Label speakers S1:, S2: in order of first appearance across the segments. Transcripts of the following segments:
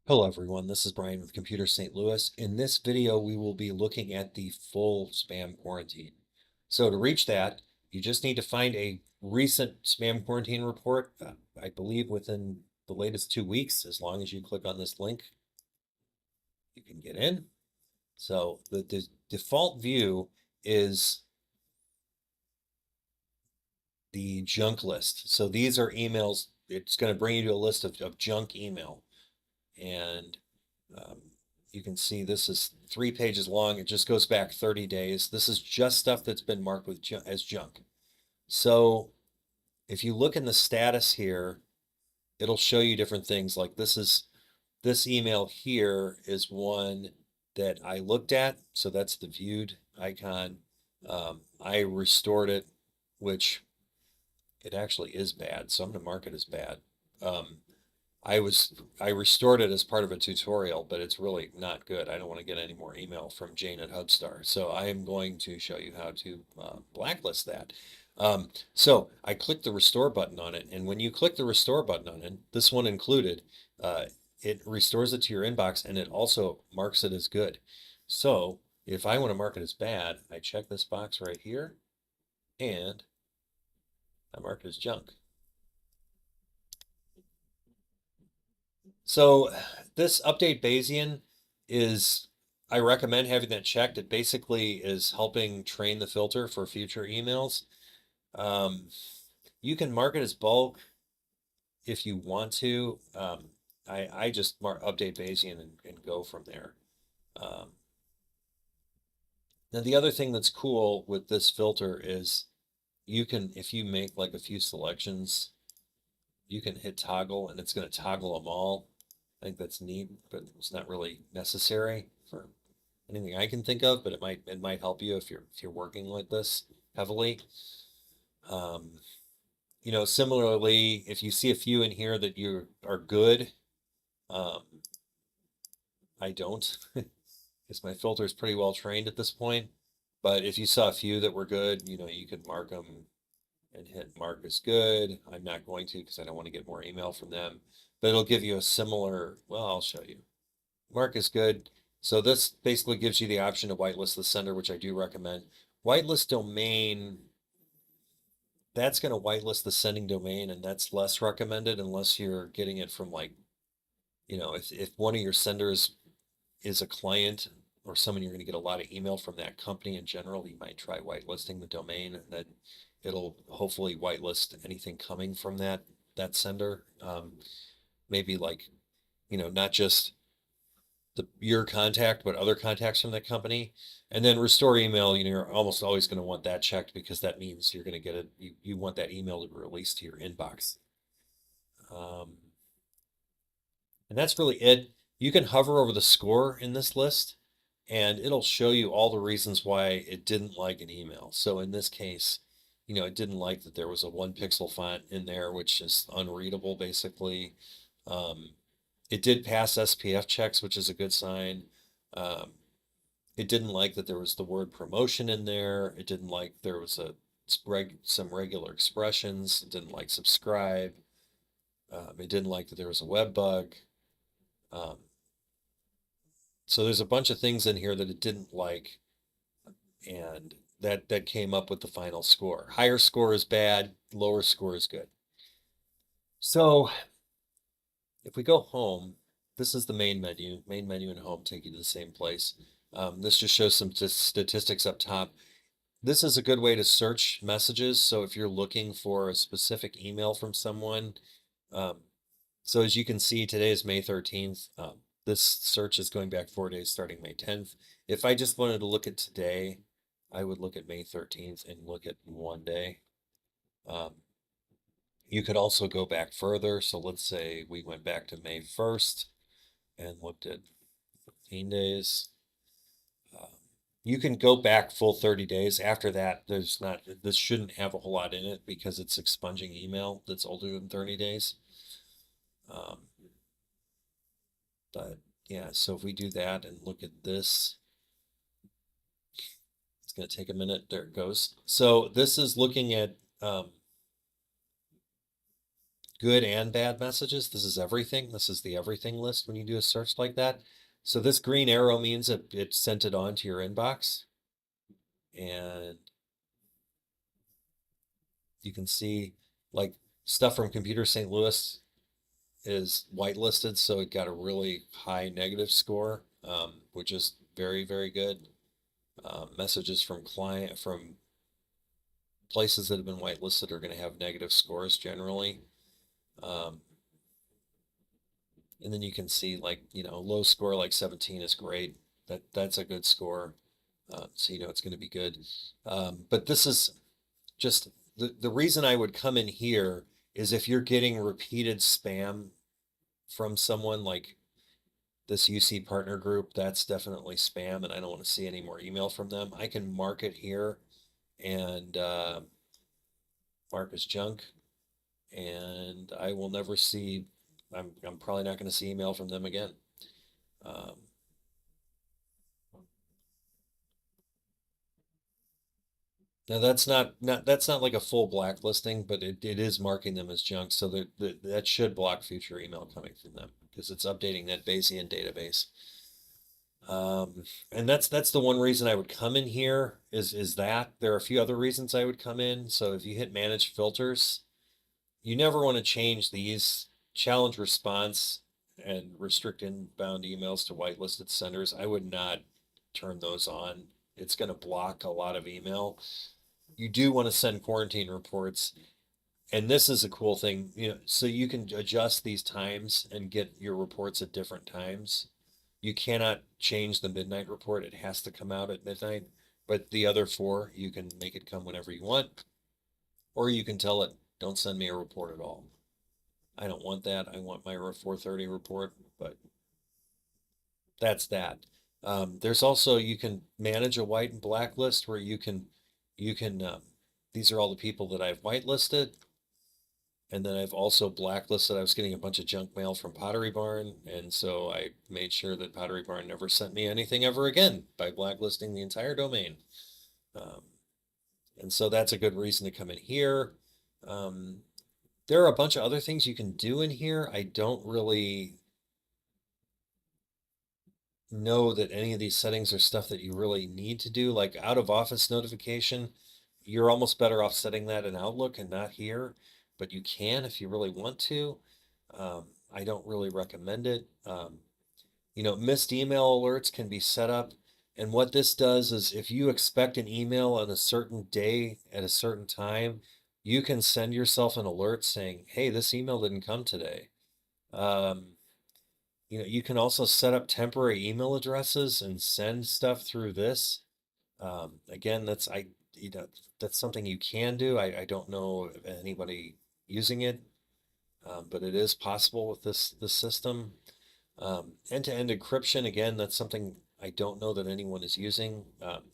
S1: Hello everyone, this is Brian with Computer St. Louis. In this video, we will be looking at the full spam quarantine. So to reach that, you just need to find a recent spam quarantine report, I believe within the latest 2 weeks. As long as you click on this link, you can get in. So the default view is the junk list. So these are emails. It's going to bring you to a list of junk email. And um, you can see this is 3 pages long. It just goes back 30 days. This is just stuff that's been marked with as junk. So if you look in the status here, it'll show you different things. Like this email here is one that I looked at. So that's the viewed icon. I restored it, which it actually is bad. So I'm going to mark it as bad. Um, I restored it as part of a tutorial, but it's really not good. I don't want to get any more email from Jane at Hubstar. So I am going to show you how to blacklist that. So I clicked the restore button on it. And when you click the restore button on it, this one included, it restores it to your inbox and it also marks it as good. So if I want to mark it as bad, I check this box right here and I mark it as junk. So this update Bayesian is, I recommend having that checked. It basically is helping train the filter for future emails. You can mark it as bulk if you want to. I just update Bayesian and go from there. Um, Now the other thing that's cool with this filter is you can, if you make like a few selections, you can hit toggle and it's going to toggle them all. I think that's neat, but it's not really necessary for anything I can think of, but it might help you if you're working like this heavily. Um, similarly, if you see a few in here that you are good, um, I don't, because my filter is pretty well trained at this point. But if you saw a few that were good, you could mark them and hit mark as good. I'm not going to because I don't want to get more email from them, but it'll give you a similar, well, I'll show you. Mark is good. So this basically gives you the option to whitelist the sender, which I do recommend. Whitelist domain, that's going to whitelist the sending domain, and that's less recommended unless you're getting it from like, if one of your senders is a client or someone you're going to get a lot of email from that company in general, you might try whitelisting the domain, and then it'll hopefully whitelist anything coming from that sender. Maybe like, not just your contact, but other contacts from that company. And then restore email, you're almost always going to want that checked because that means you're going to get it. You want that email to be released to your inbox. Um, and that's really it. You can hover over the score in this list and it'll show you all the reasons why it didn't like an email. So in this case, it didn't like that there was a 1 pixel font in there, which is unreadable basically. Um, it did pass SPF checks, which is a good sign. Um, it didn't like that there was the word promotion in there. It didn't like there was some regular expressions. It didn't like subscribe. It didn't like that there was a web bug. Um, so there's a bunch of things in here that it didn't like, and that came up with the final score. Higher score is bad, lower score is good. So if we go home, this is the main menu. Main menu and home take you to the same place. This just shows some statistics up top. This is a good way to search messages. So if you're looking for a specific email from someone, um, so as you can see, today is May 13th. This search is going back 4 days, starting May 10th. If I just wanted to look at today, I would look at May 13th and look at one day. You could also go back further. So let's say we went back to May 1st and looked at 15 days. You can go back full 30 days. After that, this shouldn't have a whole lot in it because it's expunging email that's older than 30 days. But yeah, so if we do that and look at this, it's going to take a minute. There it goes. So this is looking at good and bad messages. This is everything. This is the everything list when you do a search like that. So this green arrow means that it sent it on to your inbox. And you can see like stuff from Computer St. Louis is whitelisted, so it got a really high negative score, which is very, very good. Messages from places that have been whitelisted are going to have negative scores generally. And then you can see like, low score like 17 is great. That's a good score. So it's going to be good. But this is just the reason I would come in here is if you're getting repeated spam from someone like this UC partner group, that's definitely spam, and I don't want to see any more email from them. I can mark it here and mark as junk, and I will never see. I'm probably not going to see email from them again. Now that's not like a full blacklisting, but it is marking them as junk, so that should block future email coming from them because it's updating that Bayesian database. And that's the one reason I would come in here is that there are a few other reasons I would come in. So if you hit manage filters, you never want to change these challenge response and restrict inbound emails to whitelisted senders. I would not turn those on. It's going to block a lot of email. You do want to send quarantine reports. And this is a cool thing, so you can adjust these times and get your reports at different times. You cannot change the midnight report. It has to come out at midnight. But the other 4, you can make it come whenever you want. Or you can tell it, don't send me a report at all. I don't want that. I want my 4:30 report, but that's that. There's also, you can manage a white and black list where you can, these are all the people that I've whitelisted. And then I've also blacklisted. I was getting a bunch of junk mail from Pottery Barn, and so I made sure that Pottery Barn never sent me anything ever again by blacklisting the entire domain. And so that's a good reason to come in here. There are a bunch of other things you can do in here. I don't really know that any of these settings are stuff that you really need to do, like out of office notification. You're almost better off setting that in Outlook and not here, but you can if you really want to. I don't really recommend it. Missed email alerts can be set up. And what this does is if you expect an email on a certain day at a certain time, you can send yourself an alert saying, hey, this email didn't come today. You can also set up temporary email addresses and send stuff through this. Again, that's something you can do. I don't know of anybody using it, but it is possible with this system. End-to-end encryption, again, that's something I don't know that anyone is using.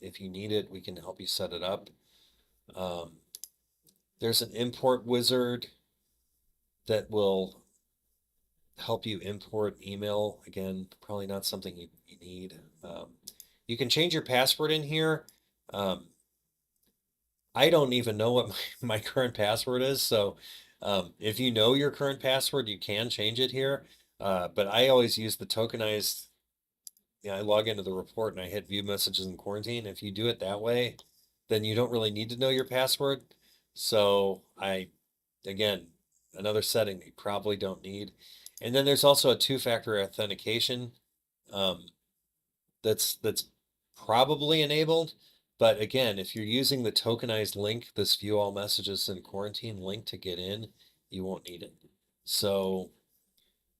S1: If you need it, we can help you set it up. There's an import wizard that will help you import email. Again, probably not something you need. You can change your password in here. I don't even know what my current password is. So if you know your current password, you can change it here. But I always use the tokenized, I log into the report and I hit view messages in quarantine. If you do it that way, then you don't really need to know your password. So again, another setting you probably don't need. And then there's also a 2-factor authentication that's probably enabled. But again, if you're using the tokenized link, this view all messages in quarantine link to get in, you won't need it. So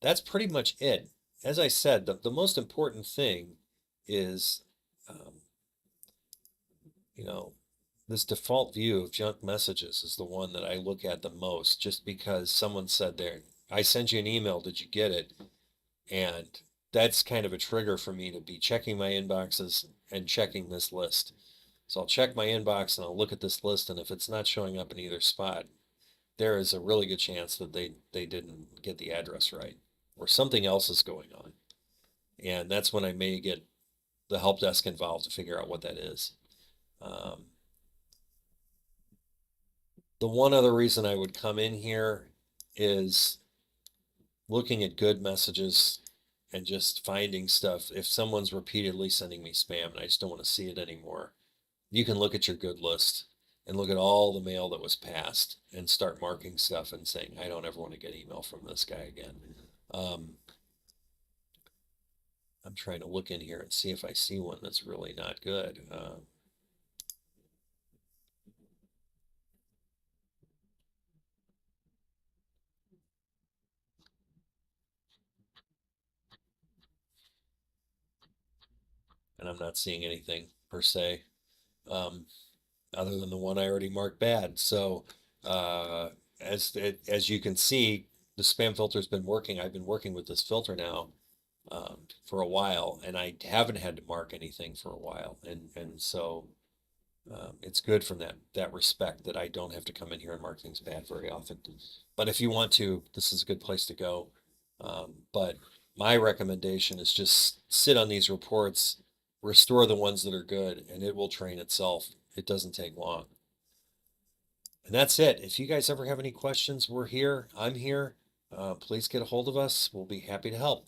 S1: that's pretty much it. As I said, the most important thing is, this default view of junk messages is the one that I look at the most, just because someone said there, I sent you an email, did you get it? And that's kind of a trigger for me to be checking my inboxes and checking this list. So I'll check my inbox and I'll look at this list, and if it's not showing up in either spot, there is a really good chance that they didn't get the address right, or something else is going on. And that's when I may get the help desk involved to figure out what that is. The one other reason I would come in here is looking at good messages and just finding stuff. If someone's repeatedly sending me spam and I just don't want to see it anymore, you can look at your good list and look at all the mail that was passed and start marking stuff and saying, I don't ever want to get email from this guy again. I'm trying to look in here and see if I see one that's really not good. And I'm not seeing anything per se, other than the one I already marked bad. So as you can see, the spam filter's been working. I've been working with this filter now for a while, and I haven't had to mark anything for a while, and so it's good from that respect that I don't have to come in here and mark things bad very often. But if you want to, this is a good place to go. But my recommendation is just sit on these reports, restore the ones that are good, and it will train itself. It doesn't take long. And that's it. If you guys ever have any questions, we're here. I'm here. Please get a hold of us. We'll be happy to help.